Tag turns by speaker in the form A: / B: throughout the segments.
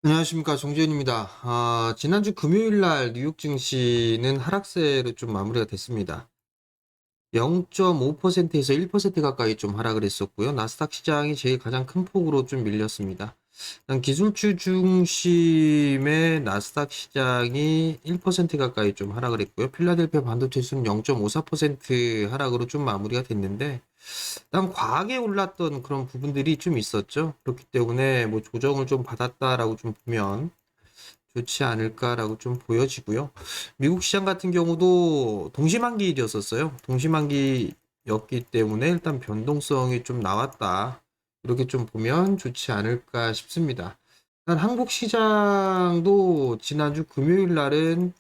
A: 안녕하십니까, 정재윤입니다. 지난주 금요일 날 뉴욕 증시는 하락세로 좀 마무리가 됐습니다. 0.5%에서 1% 가까이 좀 하락을 했었고요. 나스닥 시장이 제일 가장 큰 폭으로 좀 밀렸습니다. 일단 기술주 중심의 나스닥 시장이 1% 가까이 좀 하락을 했고요. 필라델피아 반도체 지수는 0.54% 하락으로 좀 마무리가 됐는데, 일단 과하게 올랐던 그런 부분들이 좀 있었죠. 그렇기 때문에 뭐 조정을 좀 받았다라고 좀 보면 좋지 않을까라고 좀 보여지고요. 미국 시장 같은 경우도 동시만기일이었었어요. 동시만기였기 때문에 일단 변동성이 좀 나왔다. 이렇게 좀 보면 좋지 않을까 싶습니다. 일단 한국 시장도 지난주 금요일 날은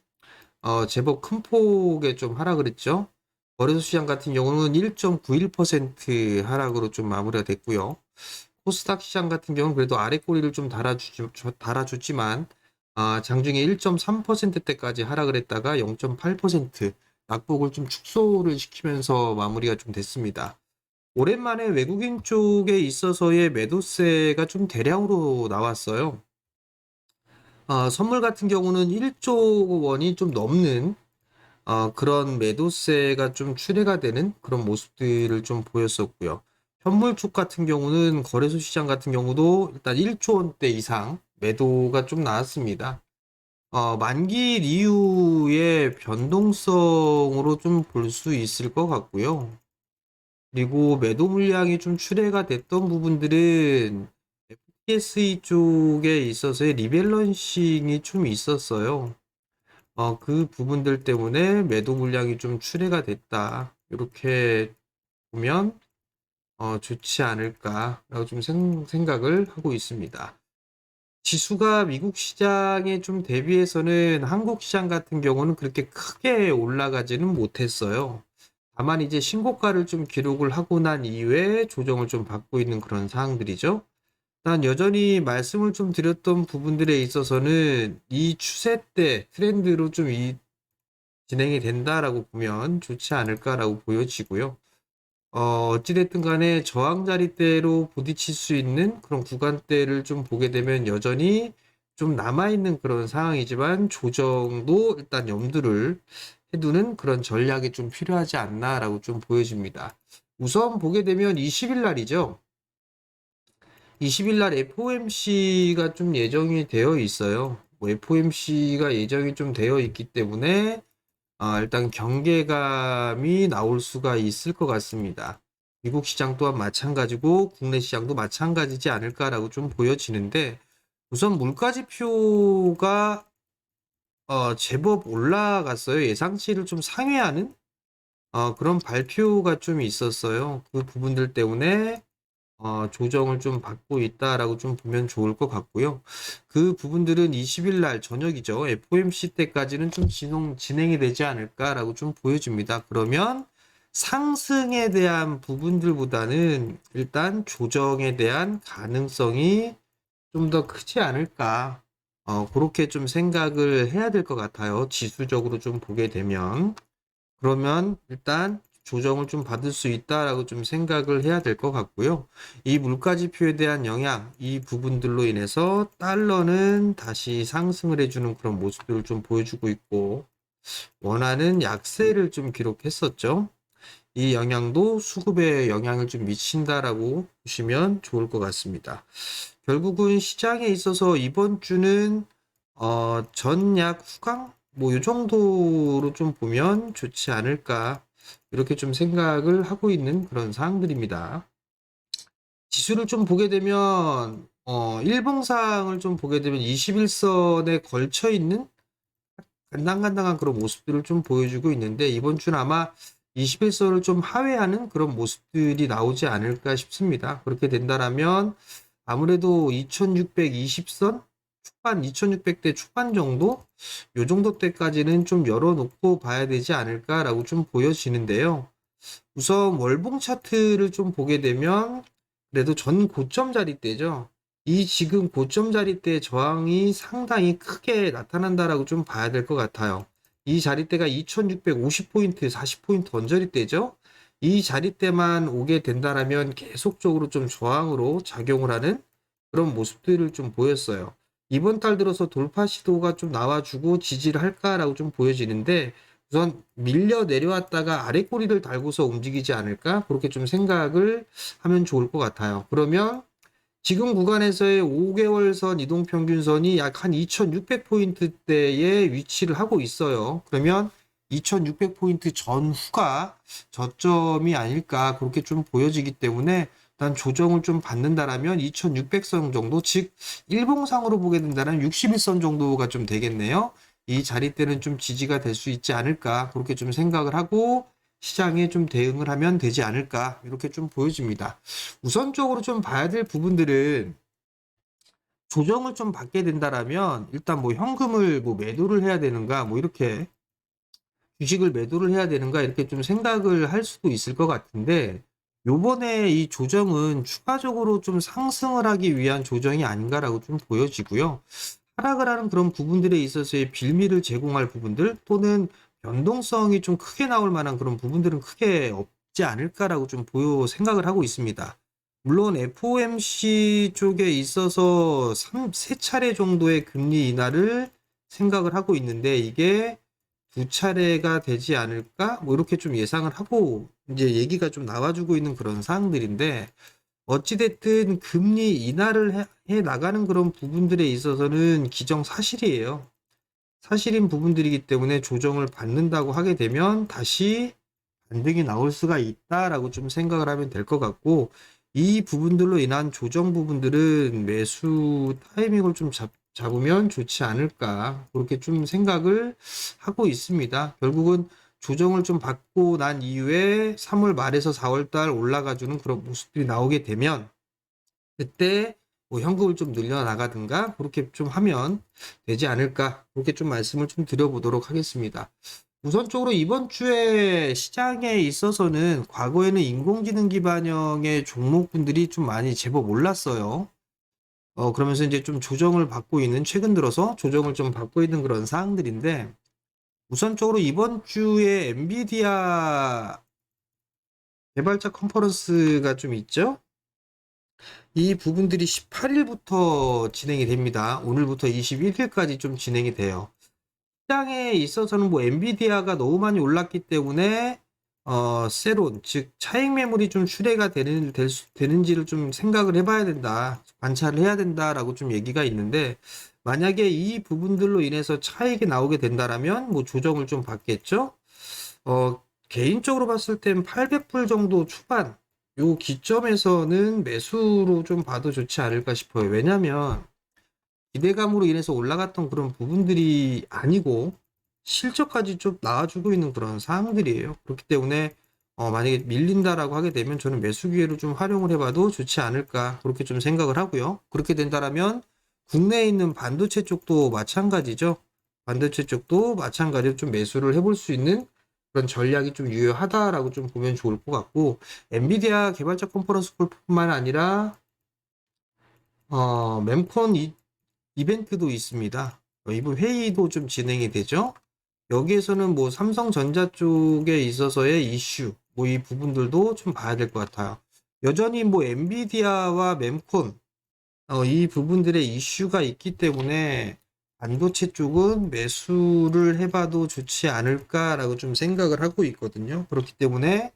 A: 제법 큰 폭의 좀 하락을 했죠. 거래소 시장 같은 경우는 1.91% 하락으로 좀 마무리가 됐고요. 코스닥 시장 같은 경우는 그래도 아래 꼬리를 좀 달아줬지만 장중에 1.3%대까지 하락을 했다가 0.8% 낙폭을 좀 축소를 시키면서 마무리가 좀 됐습니다. 오랜만에 외국인 쪽에 있어서의 매도세가 좀 대량으로 나왔어요. 선물 같은 경우는 1조 원이 좀 넘는 그런 매도세가 좀 출회가 되는 그런 모습들을 좀 보였었고요. 현물 쪽 같은 경우는 거래소 시장 같은 경우도 일단 1조 원대 이상 매도가 좀 나왔습니다. 만기일 이후의 변동성으로 좀 볼 수 있을 것 같고요. 그리고 매도 물량이 좀 출회가 됐던 부분들은 FTSE 쪽에 있어서의 리밸런싱이 좀 있었어요. 그 부분들 때문에 매도 물량이 좀 출회가 됐다. 이렇게 보면 좋지 않을까라고 좀 생각을 하고 있습니다. 지수가 미국 시장에 좀 대비해서는 한국 시장 같은 경우는 그렇게 크게 올라가지는 못했어요. 다만 이제 신고가를 좀 기록을 하고 난 이후에 조정을 좀 받고 있는 그런 상황들이죠. 난 여전히 말씀을 좀 드렸던 부분들에 있어서는 이 추세대 트렌드로 좀 진행이 된다라고 보면 좋지 않을까라고 보여지고요. 어찌됐든 간에 저항 자리대로 부딪힐 수 있는 그런 구간대를 좀 보게 되면 여전히 좀 남아있는 그런 상황이지만 조정도 일단 염두를 해두는 그런 전략이 좀 필요하지 않나라고 좀 보여집니다. 우선 보게 되면 20일 날이죠. 20일 날 FOMC가 좀 예정이 되어 있어요. 뭐 FOMC가 예정이 좀 되어 있기 때문에 일단 경계감이 나올 수가 있을 것 같습니다. 미국 시장 또한 마찬가지고 국내 시장도 마찬가지지 않을까라고 좀 보여지는데 우선 물가지표가 제법 올라갔어요. 예상치를 좀 상회하는 그런 발표가 좀 있었어요. 그 부분들 때문에 조정을 좀 받고 있다라고 좀 보면 좋을 것 같고요. 그 부분들은 20일 날 저녁이죠. FOMC 때까지는 좀 진행이 되지 않을까라고 좀 보여집니다. 그러면 상승에 대한 부분들보다는 일단 조정에 대한 가능성이 좀 더 크지 않을까. 그렇게 좀 생각을 해야 될 것 같아요. 지수적으로 좀 보게 되면. 그러면 일단 조정을 좀 받을 수 있다라고 좀 생각을 해야 될 것 같고요. 이 물가지표에 대한 영향, 이 부분들로 인해서 달러는 다시 상승을 해주는 그런 모습들을 좀 보여주고 있고, 원화는 약세를 좀 기록했었죠. 이 영향도 수급에 영향을 좀 미친다라고 보시면 좋을 것 같습니다. 결국은 시장에 있어서 이번 주는 전약 후강 뭐 이 정도로 좀 보면 좋지 않을까 이렇게 좀 생각을 하고 있는 그런 사항들입니다. 지수를 좀 보게 되면 일봉상을 좀 보게 되면 21선에 걸쳐 있는 간당간당한 그런 모습들을 좀 보여주고 있는데 이번 주는 아마 21선을 좀 하회하는 그런 모습들이 나오지 않을까 싶습니다. 그렇게 된다라면 아무래도 2620선 초반 2600대 초반 정도 요 정도 때까지는 좀 열어놓고 봐야 되지 않을까라고 좀 보여지는데요. 우선 월봉 차트를 좀 보게 되면 그래도 전 고점 자리대죠. 이 지금 고점 자리대 저항이 상당히 크게 나타난다라고 좀 봐야 될 것 같아요. 이 자리대가 2650포인트, 40포인트 언저리대죠. 이 자리대만 오게 된다라면 계속적으로 좀 저항으로 작용을 하는 그런 모습들을 좀 보였어요. 이번 달 들어서 돌파 시도가 좀 나와주고 지지를 할까라고 좀 보여지는데 우선 밀려 내려왔다가 아래 꼬리를 달고서 움직이지 않을까? 그렇게 좀 생각을 하면 좋을 것 같아요. 그러면 지금 구간에서의 5개월선 이동평균선이 약 한 2600포인트대에 위치를 하고 있어요. 그러면 2600포인트 전후가 저점이 아닐까 그렇게 좀 보여지기 때문에 일단 조정을 좀 받는다라면 2600선 정도, 즉 일봉상으로 보게 된다면 61선 정도가 좀 되겠네요. 이 자리대는 좀 지지가 될 수 있지 않을까 그렇게 좀 생각을 하고 시장에 좀 대응을 하면 되지 않을까 이렇게 좀 보여집니다. 우선적으로 좀 봐야 될 부분들은 조정을 좀 받게 된다라면 일단 뭐 현금을 뭐 매도를 해야 되는가 뭐 이렇게 주식을 매도를 해야 되는가 이렇게 좀 생각을 할 수도 있을 것 같은데 요번에 이 조정은 추가적으로 좀 상승을 하기 위한 조정이 아닌가라고 좀 보여지고요. 하락을 하는 그런 부분들에 있어서의 빌미를 제공할 부분들 또는 변동성이 좀 크게 나올 만한 그런 부분들은 크게 없지 않을까라고 좀 생각을 하고 있습니다. 물론 FOMC 쪽에 있어서 세 차례 정도의 금리 인하를 생각을 하고 있는데 이게 두 차례가 되지 않을까? 뭐 이렇게 좀 예상을 하고 이제 얘기가 좀 나와주고 있는 그런 사항들인데 어찌됐든 금리 인하를 해 나가는 그런 부분들에 있어서는 기정사실이에요. 사실인 부분들이기 때문에 조정을 받는다고 하게 되면 다시 반등이 나올 수가 있다라고 좀 생각을 하면 될 것 같고 이 부분들로 인한 조정 부분들은 매수 타이밍을 좀 잡으면 좋지 않을까 그렇게 좀 생각을 하고 있습니다. 결국은 조정을 좀 받고 난 이후에 3월 말에서 4월 달 올라가주는 그런 모습들이 나오게 되면 그때 뭐 현금을 좀 늘려나가든가 그렇게 좀 하면 되지 않을까 그렇게 좀 말씀을 좀 드려보도록 하겠습니다. 우선적으로 이번 주에 시장에 있어서는 과거에는 인공지능 기반형의 종목군들이 좀 많이 제법 올랐어요. 그러면서 이제 좀 조정을 받고 있는 최근 들어서 조정을 좀 받고 있는 그런 사항들인데 우선적으로 이번 주에 엔비디아 개발자 컨퍼런스가 좀 있죠. 이 부분들이 18일부터 진행이 됩니다. 오늘부터 21일까지 좀 진행이 돼요. 시장에 있어서는 뭐 엔비디아가 너무 많이 올랐기 때문에 세론 즉 차익 매물이 좀 출회가 되는지를 좀 생각을 해봐야 된다, 관찰을 해야 된다라고 좀 얘기가 있는데 만약에 이 부분들로 인해서 차익이 나오게 된다라면 뭐 조정을 좀 받겠죠. 개인적으로 봤을 땐 800불 정도 초반 요 기점에서는 매수로 좀 봐도 좋지 않을까 싶어요. 왜냐면 기대감으로 인해서 올라갔던 그런 부분들이 아니고 실적까지 좀 나와주고 있는 그런 사항들이에요. 그렇기 때문에 만약에 밀린다라고 하게 되면 저는 매수 기회를 좀 활용을 해봐도 좋지 않을까 그렇게 좀 생각을 하고요. 그렇게 된다라면 국내에 있는 반도체 쪽도 마찬가지죠. 반도체 쪽도 마찬가지로 좀 매수를 해볼 수 있는 그런 전략이 좀 유효하다라고 좀 보면 좋을 것 같고 엔비디아 개발자 컨퍼런스 콜뿐만 아니라 mem콘 이벤트도 있습니다. 이번 회의도 좀 진행이 되죠. 여기에서는 뭐 삼성전자 쪽에 있어서의 이슈, 뭐 이 부분들도 좀 봐야 될 것 같아요. 여전히 뭐 엔비디아와 mem콘, 이 부분들의 이슈가 있기 때문에 반도체 쪽은 매수를 해봐도 좋지 않을까라고 좀 생각을 하고 있거든요. 그렇기 때문에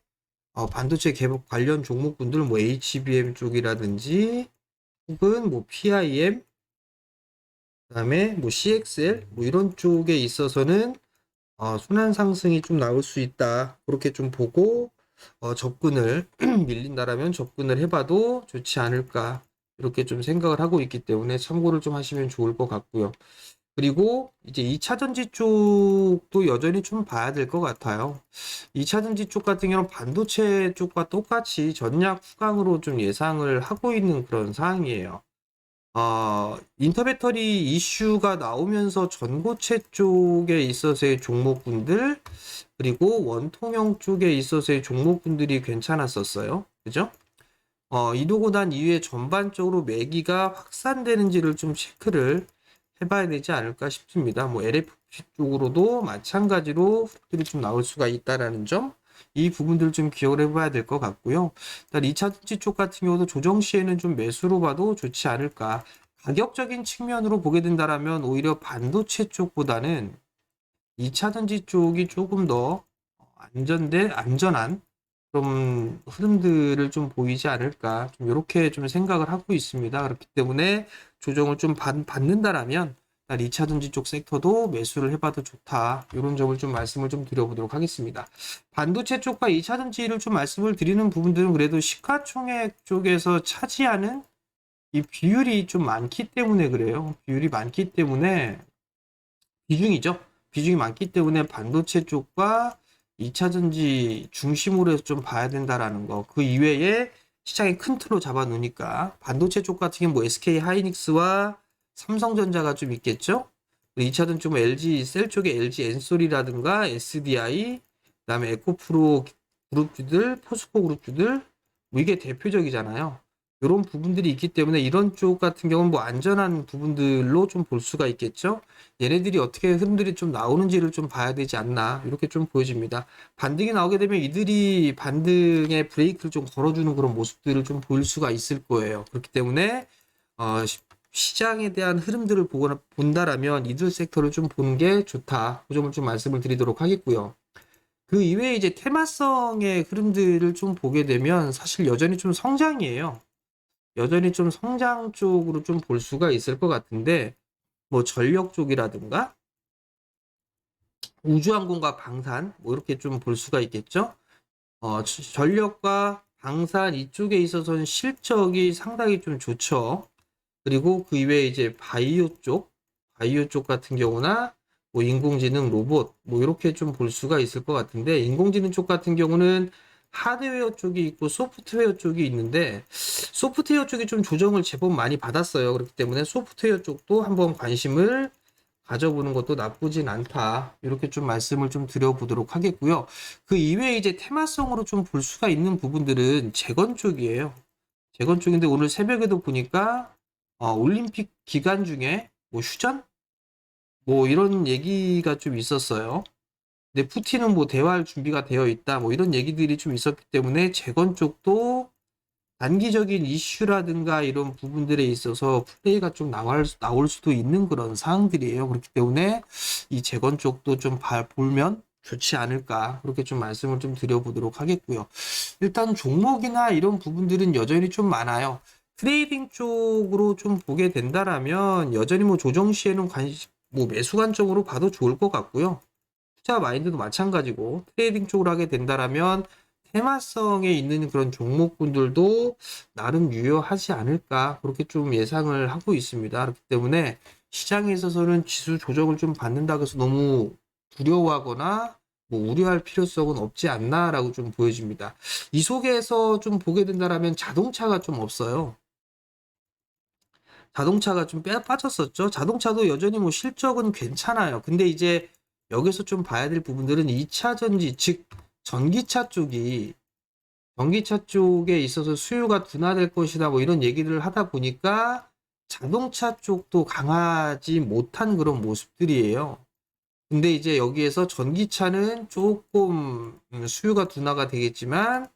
A: 반도체 개발 관련 종목군들 뭐 HBM 쪽이라든지 혹은 뭐 PIM 그다음에 뭐 CXL 뭐 이런 쪽에 있어서는 순환 상승이 좀 나올 수 있다. 그렇게 좀 보고 접근을 밀린다라면 접근을 해봐도 좋지 않을까. 이렇게 좀 생각을 하고 있기 때문에 참고를 좀 하시면 좋을 것 같고요. 그리고 이제 2차 전지 쪽도 여전히 좀 봐야 될 것 같아요. 2차 전지 쪽 같은 경우는 반도체 쪽과 똑같이 전략 후강으로 좀 예상을 하고 있는 그런 상황이에요. 인터배터리 이슈가 나오면서 전고체 쪽에 있어서의 종목군들, 그리고 원통형 쪽에 있어서의 종목군들이 괜찮았었어요. 그죠? 이러고 난 이후에 전반적으로 매기가 확산되는지를 좀 체크를 해봐야 되지 않을까 싶습니다. 뭐 LFP 쪽으로도 마찬가지로 흑들이 좀 나올 수가 있다라는 점, 이 부분들을 좀 기억을 해봐야 될 것 같고요. 일단 2차 전지 쪽 같은 경우도 조정 시에는 좀 매수로 봐도 좋지 않을까. 가격적인 측면으로 보게 된다라면 오히려 반도체 쪽보다는 2차 전지 쪽이 조금 더 안전한 좀 흐름들을 좀 보이지 않을까, 좀 이렇게 좀 생각을 하고 있습니다. 그렇기 때문에 조정을 좀 받는다라면 2차 전지 쪽 섹터도 매수를 해봐도 좋다, 이런 점을 좀 말씀을 좀 드려보도록 하겠습니다. 반도체 쪽과 2차 전지를 좀 말씀을 드리는 부분들은 그래도 시가총액 쪽에서 차지하는 이 비율이 좀 많기 때문에 그래요. 비율이 많기 때문에, 비중이죠. 비중이 많기 때문에 반도체 쪽과 2차 전지 중심으로 해서 좀 봐야 된다라는 거. 그 이외에 시장의 큰 틀로 잡아 놓으니까 반도체 쪽 같은 경우 뭐 SK 하이닉스와 삼성전자가 좀 있겠죠. 2차 전지 좀 LG 셀 쪽에 LG 엔솔이라든가 SDI, 그다음에 에코프로 그룹주들, 포스코 그룹주들, 뭐 이게 대표적이잖아요. 이런 부분들이 있기 때문에 이런 쪽 같은 경우는 뭐 안전한 부분들로 좀 볼 수가 있겠죠. 얘네들이 어떻게 흐름들이 좀 나오는지를 좀 봐야 되지 않나, 이렇게 좀 보여집니다. 반등이 나오게 되면 이들이 반등의 브레이크를 좀 걸어주는 그런 모습들을 좀 보일 수가 있을 거예요. 그렇기 때문에 시장에 대한 흐름들을 본다라면 이들 섹터를 좀 보는 게 좋다, 그 점을 좀 말씀을 드리도록 하겠고요. 그 이외에 이제 테마성의 흐름들을 좀 보게 되면 사실 여전히 좀 성장이에요. 여전히 좀 성장 쪽으로 좀 볼 수가 있을 것 같은데, 뭐 전력 쪽이라든가 우주항공과 방산, 뭐 이렇게 좀 볼 수가 있겠죠. 전력과 방산 이쪽에 있어서는 실적이 상당히 좀 좋죠. 그리고 그 이외에 이제 바이오 쪽 같은 경우나 뭐 인공지능 로봇, 뭐 이렇게 좀 볼 수가 있을 것 같은데, 인공지능 쪽 같은 경우는 하드웨어 쪽이 있고 소프트웨어 쪽이 있는데, 소프트웨어 쪽이 좀 조정을 제법 많이 받았어요. 그렇기 때문에 소프트웨어 쪽도 한번 관심을 가져보는 것도 나쁘진 않다, 이렇게 좀 말씀을 좀 드려보도록 하겠고요. 그 이외에 이제 테마성으로 좀 볼 수가 있는 부분들은 재건 쪽이에요. 재건 쪽인데 오늘 새벽에도 보니까 올림픽 기간 중에 뭐 휴전? 뭐 이런 얘기가 좀 있었어요. 근데 푸틴은 뭐 대화할 준비가 되어 있다, 뭐 이런 얘기들이 좀 있었기 때문에 재건 쪽도 단기적인 이슈라든가 이런 부분들에 있어서 플레이가 좀 나올 수도 있는 그런 상황들이에요. 그렇기 때문에 이 재건 쪽도 좀 보면 좋지 않을까, 그렇게 좀 말씀을 좀 드려보도록 하겠고요. 일단 종목이나 이런 부분들은 여전히 좀 많아요. 트레이딩 쪽으로 좀 보게 된다라면 여전히 뭐 조정 시에는 뭐 매수 관점으로 봐도 좋을 것 같고요. 투자 마인드도 마찬가지고, 트레이딩 쪽으로 하게 된다라면 테마성에 있는 그런 종목군들도 나름 유효하지 않을까, 그렇게 좀 예상을 하고 있습니다. 그렇기 때문에 시장에 있어서는 지수 조정을 좀 받는다고 해서 너무 두려워하거나 뭐 우려할 필요성은 없지 않나라고 좀 보여집니다. 이 속에서 좀 보게 된다라면 자동차가 좀 없어요. 자동차가 좀 빠졌었죠. 자동차도 여전히 뭐 실적은 괜찮아요. 근데 이제 여기서 좀 봐야 될 부분들은 2차 전지, 즉 전기차 쪽에 있어서 수요가 둔화될 것이다, 뭐 이런 얘기를 하다 보니까 자동차 쪽도 강하지 못한 그런 모습들이에요. 근데 이제 여기에서 전기차는 조금 수요가 둔화가 되겠지만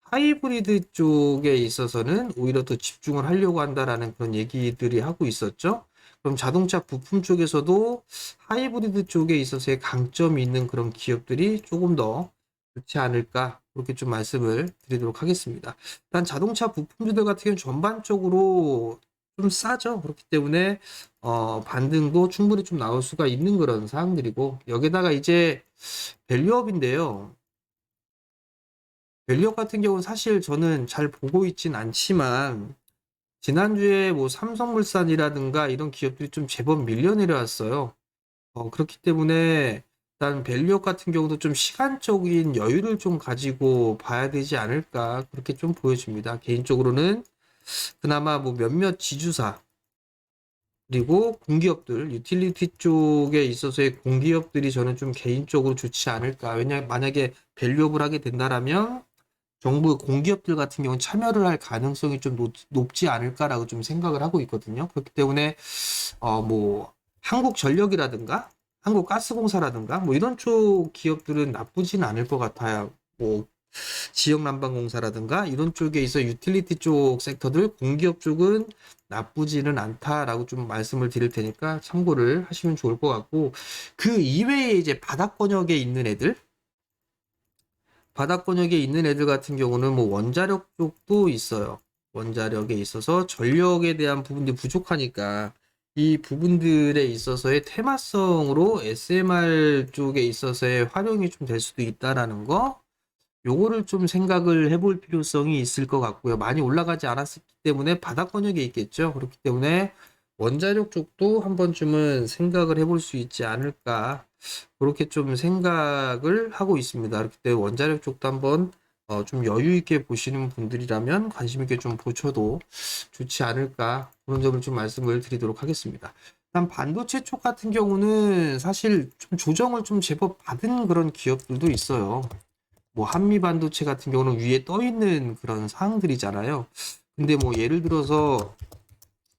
A: 하이브리드 쪽에 있어서는 오히려 더 집중을 하려고 한다라는 그런 얘기들이 하고 있었죠. 그럼 자동차 부품 쪽에서도 하이브리드 쪽에 있어서의 강점이 있는 그런 기업들이 조금 더 좋지 않을까, 그렇게 좀 말씀을 드리도록 하겠습니다. 일단 자동차 부품주들 같은 경우는 전반적으로 좀 싸죠. 그렇기 때문에 반등도 충분히 좀 나올 수가 있는 그런 사항들이고, 여기다가 이제 밸류업인데요. 밸류업 같은 경우는 사실 저는 잘 보고 있진 않지만 지난주에 뭐 삼성물산이라든가 이런 기업들이 좀 제법 밀려 내려왔어요. 그렇기 때문에 일단 밸류업 같은 경우도 좀 시간적인 여유를 좀 가지고 봐야 되지 않을까, 그렇게 좀 보여집니다. 개인적으로는 그나마 뭐 몇몇 지주사 그리고 공기업들, 유틸리티 쪽에 있어서의 공기업들이 저는 좀 개인적으로 좋지 않을까. 만약에 밸류업을 하게 된다라면 정부 공기업들 같은 경우는 참여를 할 가능성이 좀 높지 않을까라고 좀 생각을 하고 있거든요. 그렇기 때문에 뭐 한국전력이라든가 한국가스공사라든가 뭐 이런 쪽 기업들은 나쁘진 않을 것 같아요. 뭐 지역난방공사라든가 이런 쪽에 있어 유틸리티 쪽 섹터들, 공기업 쪽은 나쁘지는 않다라고 좀 말씀을 드릴 테니까 참고를 하시면 좋을 것 같고, 그 이외에 이제 바닥 권역에 있는 애들 같은 경우는 뭐 원자력 쪽도 있어요. 원자력에 있어서 전력에 대한 부분들이 부족하니까 이 부분들에 있어서의 테마성으로 SMR 쪽에 있어서의 활용이 좀 될 수도 있다라는 거, 요거를 좀 생각을 해볼 필요성이 있을 것 같고요. 많이 올라가지 않았기 때문에 바닥 권역에 있겠죠. 그렇기 때문에 원자력 쪽도 한 번쯤은 생각을 해볼 수 있지 않을까. 그렇게 좀 생각을 하고 있습니다. 그렇기 때문에 원자력 쪽도 한번 좀 여유 있게 보시는 분들이라면 관심 있게 좀 보셔도 좋지 않을까. 그런 점을 좀 말씀을 드리도록 하겠습니다. 일단 반도체 쪽 같은 경우는 사실 좀 조정을 좀 제법 받은 그런 기업들도 있어요. 뭐 한미 반도체 같은 경우는 위에 떠 있는 그런 사항들이잖아요. 근데 뭐 예를 들어서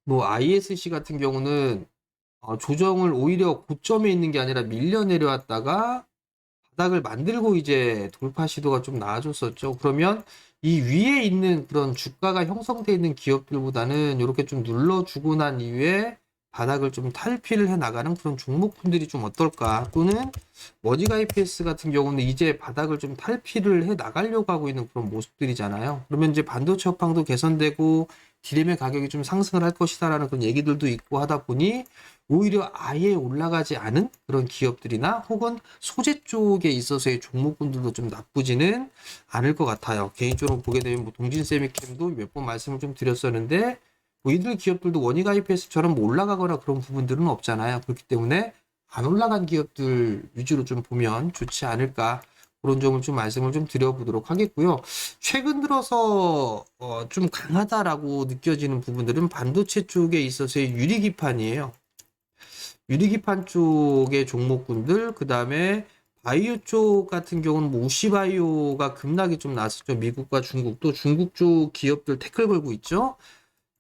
A: 뭐 ISC 같은 경우는 조정을 오히려 고점에 있는 게 아니라 밀려 내려왔다가 바닥을 만들고 이제 돌파 시도가 좀 나아졌었죠. 그러면 이 위에 있는 그런 주가가 형성되어 있는 기업들보다는 이렇게 좀 눌러주고 난 이후에 바닥을 좀 탈피를 해 나가는 그런 종목군들이 좀 어떨까? 또는 머지가 IPS 같은 경우는 이제 바닥을 좀 탈피를 해 나가려고 하고 있는 그런 모습들이잖아요. 그러면 이제 반도체 업황도 개선되고 디램의 가격이 좀 상승을 할 것이다라는 그런 얘기들도 있고 하다 보니 오히려 아예 올라가지 않은 그런 기업들이나 혹은 소재 쪽에 있어서의 종목군들도 좀 나쁘지는 않을 것 같아요. 개인적으로 보게 되면 뭐 동진세미캠도 몇 번 말씀을 좀 드렸었는데 뭐 이들 기업들도 원익 IPS처럼 뭐 올라가거나 그런 부분들은 없잖아요. 그렇기 때문에 안 올라간 기업들 위주로 좀 보면 좋지 않을까. 그런 점을 좀 말씀을 좀 드려보도록 하겠고요. 최근 들어서 좀 강하다라고 느껴지는 부분들은 반도체 쪽에 있어서의 유리기판이에요. 유리기판 쪽의 종목군들, 그 다음에 바이오 쪽 같은 경우는 뭐 우시바이오가 급락이 좀 났었죠. 미국과 중국도 중국 쪽 기업들 태클 걸고 있죠.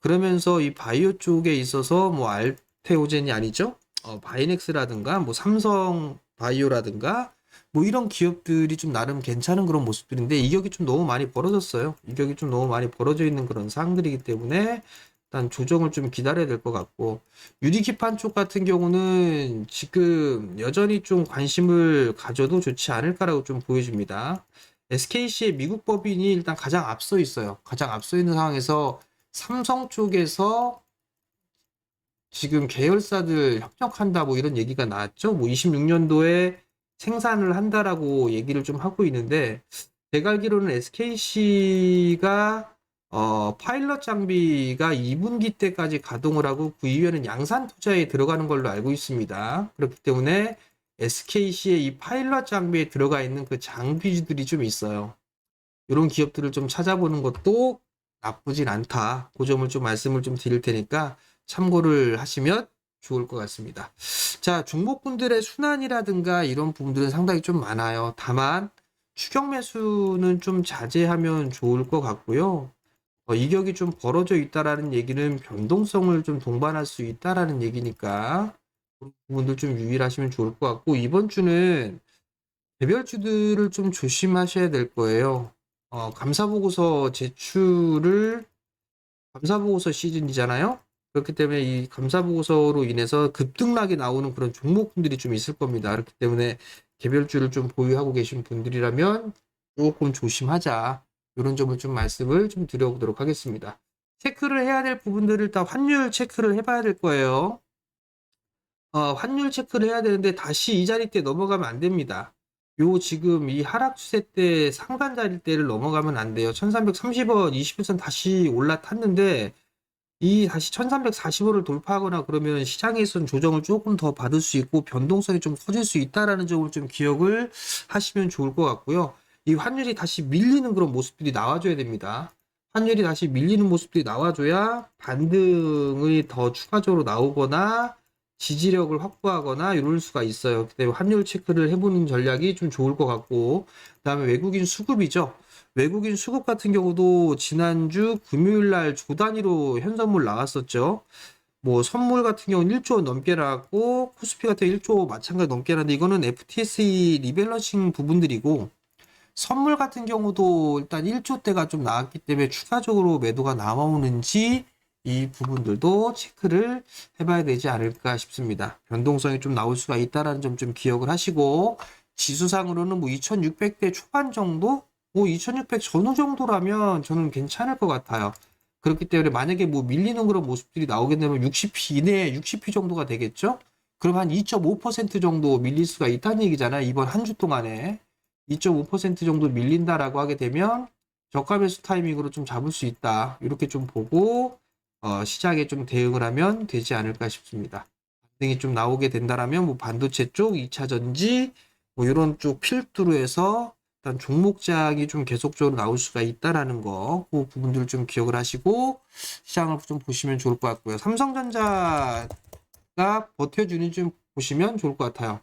A: 그러면서 이 바이오 쪽에 있어서 뭐 알테오젠이 아니죠. 바이넥스라든가 뭐 삼성 바이오라든가 뭐 이런 기업들이 좀 나름 괜찮은 그런 모습들인데 이격이 좀 너무 많이 벌어졌어요. 이격이 좀 너무 많이 벌어져 있는 그런 상황들이기 때문에 일단 조정을 좀 기다려야 될 것 같고, 유리기판 쪽 같은 경우는 지금 여전히 좀 관심을 가져도 좋지 않을까라고 좀 보여집니다. SKC의 미국 법인이 일단 가장 앞서 있어요. 가장 앞서 있는 상황에서 삼성 쪽에서 지금 계열사들 협력한다 뭐 이런 얘기가 나왔죠. 뭐 26년도에 생산을 한다라고 얘기를 좀 하고 있는데, 제가 알기로는 SKC가 파일럿 장비가 2분기 때까지 가동을 하고 그 이후에는 양산 투자에 들어가는 걸로 알고 있습니다. 그렇기 때문에 SKC의 이 파일럿 장비에 들어가 있는 그 장비주들이 좀 있어요. 이런 기업들을 좀 찾아보는 것도 나쁘진 않다. 그 점을 좀 말씀을 좀 드릴 테니까 참고를 하시면 좋을 것 같습니다. 자, 종목군들의 순환이라든가 이런 부분들은 상당히 좀 많아요. 다만 추격 매수는 좀 자제하면 좋을 것 같고요. 이격이 좀 벌어져 있다라는 얘기는 변동성을 좀 동반할 수 있다라는 얘기니까 그런 부분들 좀 유의하시면 좋을 것 같고, 이번 주는 개별주들을 좀 조심하셔야 될 거예요. 감사보고서 시즌이잖아요. 그렇기 때문에 이 감사보고서로 인해서 급등락이 나오는 그런 종목분들이 좀 있을 겁니다. 그렇기 때문에 개별주를 좀 보유하고 계신 분들이라면 조금 조심하자. 이런 점을 좀 말씀을 좀 드려보도록 하겠습니다. 체크를 해야 될 부분들을 다 환율 체크를 해봐야 될 거예요. 환율 체크를 해야 되는데 다시 이 자리대 넘어가면 안 됩니다. 요 지금 이 하락 추세 때 상단 자리대를 넘어가면 안 돼요. 1330원, 21선 다시 올라탔는데 이 다시 1340원을 돌파하거나 그러면 시장에서는 조정을 조금 더 받을 수 있고 변동성이 좀 커질 수 있다라는 점을 좀 기억을 하시면 좋을 것 같고요. 이 환율이 다시 밀리는 그런 모습들이 나와줘야 됩니다. 환율이 다시 밀리는 모습들이 나와줘야 반등이 더 추가적으로 나오거나 지지력을 확보하거나 이럴 수가 있어요. 그때 환율 체크를 해보는 전략이 좀 좋을 것 같고, 그다음에 외국인 수급이죠. 외국인 수급 같은 경우도 지난주 금요일 날 조 단위로 현선물 나왔었죠. 뭐 선물 같은 경우는 1조 넘게 나왔고 코스피 같은 1조 마찬가지 넘게 나왔는데 이거는 FTSE 리밸런싱 부분들이고, 선물 같은 경우도 일단 1조 대가 좀 나왔기 때문에 추가적으로 매도가 나오는지 이 부분들도 체크를 해봐야 되지 않을까 싶습니다. 변동성이 좀 나올 수가 있다는 점 좀 기억을 하시고, 지수상으로는 뭐 2600대 초반 정도? 뭐 2600 전후 정도라면 저는 괜찮을 것 같아요. 그렇기 때문에 만약에 뭐 밀리는 그런 모습들이 나오게 되면 60p 이내에 60p 정도가 되겠죠? 그럼 한 2.5% 정도 밀릴 수가 있다는 얘기잖아요. 이번 한 주 동안에 2.5% 정도 밀린다라고 하게 되면 저가 매수 타이밍으로 좀 잡을 수 있다. 이렇게 좀 보고 시장에 좀 대응을 하면 되지 않을까 싶습니다. 반등이 좀 나오게 된다라면 뭐 반도체 쪽 2차 전지 뭐 이런 쪽 필두로 해서 일단 종목장이 좀 계속적으로 나올 수가 있다라는 거, 그 부분들을 좀 기억을 하시고 시장을 좀 보시면 좋을 것 같고요. 삼성전자가 버텨주는지 좀 보시면 좋을 것 같아요.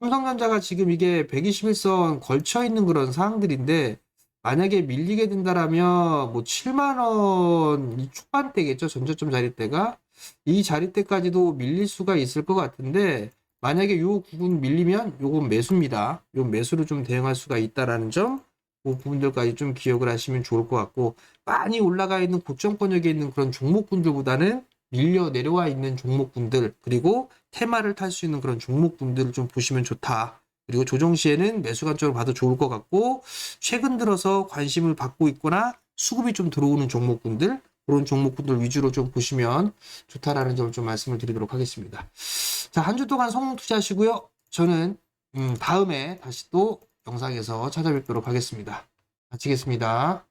A: 삼성전자가 지금 이게 121선 걸쳐 있는 그런 상황들인데, 만약에 밀리게 된다라면 뭐 7만 원 초반대겠죠. 전저점 자리대가 이 자리대까지도 밀릴 수가 있을 것 같은데, 만약에 요 부분 밀리면 요건 매수입니다. 요 매수로 좀 대응할 수가 있다라는 점, 그 부분들까지 좀 기억을 하시면 좋을 것 같고, 많이 올라가 있는 고점권역에 있는 그런 종목군들보다는 밀려 내려와 있는 종목군들, 그리고 테마를 탈 수 있는 그런 종목군들을 좀 보시면 좋다. 그리고 조정 시에는 매수 관점으로 봐도 좋을 것 같고, 최근 들어서 관심을 받고 있거나 수급이 좀 들어오는 종목군들, 그런 종목군들 위주로 좀 보시면 좋다라는 점을 좀 말씀을 드리도록 하겠습니다. 자, 한 주 동안 성공 투자하시고요. 저는 다음에 다시 또 영상에서 찾아뵙도록 하겠습니다. 마치겠습니다.